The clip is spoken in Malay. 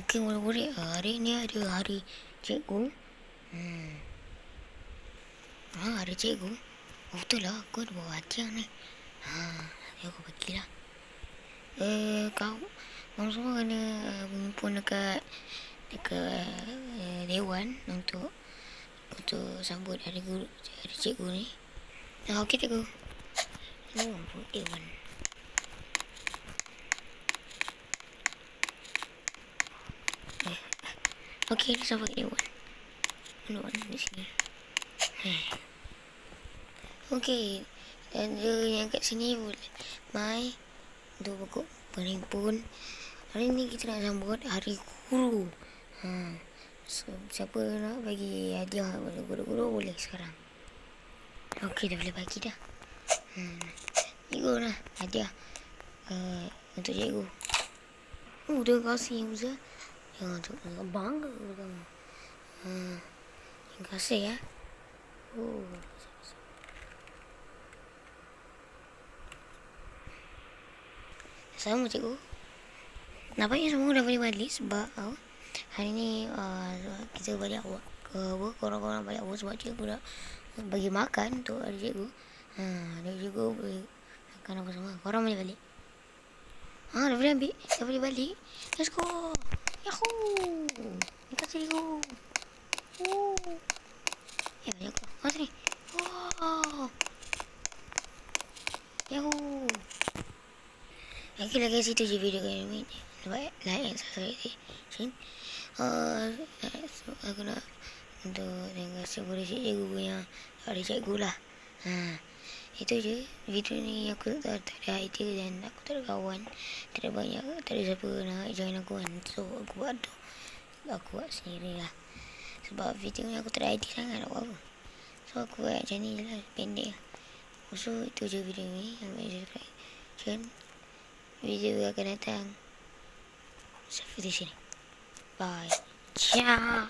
Okey, murid-murid, hari ni ada hari cikgu. Hari cikgu. Oh, betul lah, aku ada bawa hadiah ni. Aku bagilah. Kau semua kena berhimpun dekat dewan untuk sambut hari cikgu ni. Okey cikgu. Dewan. Okey, sambut dewan. Dewan di sini. Okey, dan yang kat sini boleh mai untuk berhimpun. Hari ni kita nak sambut hari guru. So, siapa nak bagi hadiah kepada guru-guru boleh sekarang. Okey, dah boleh bagi dah. Cikgu lah hadiah untuk cikgu. Terima kasih Musa. Untuk bangga kamu. Terima kasih ya. Sama cikgu. Nampaknya semua dah boleh balik sebab hari ni kita balik awak ke korang-korang balik awak sebab cikgu dah bagi makan untuk hari cikgu. Hari cikgu boleh makan apa semua. Korang boleh balik. Dah boleh ambil. Dah boleh balik. Let's go. Yahoo. Terima kasih cikgu. Ya, banyak kau. Sini. Wow. Yahoo. Okay, guys, itu je video kali ni. Like and subscribe. Aku nak untuk dengan sebuah cikgu punya hari cikgu lah. Itu je video ni. Aku tak ada idea dan aku tak ada kawan, tak ada siapa nak join aku kan. So aku buat sendiri lah. Sebab video ni aku tak ada idea sangat nak buat apa. So aku buat macam ni je lah, pendek. So itu je video ni. Subscribe video akan datang sampai di sini. Bye. Ciao.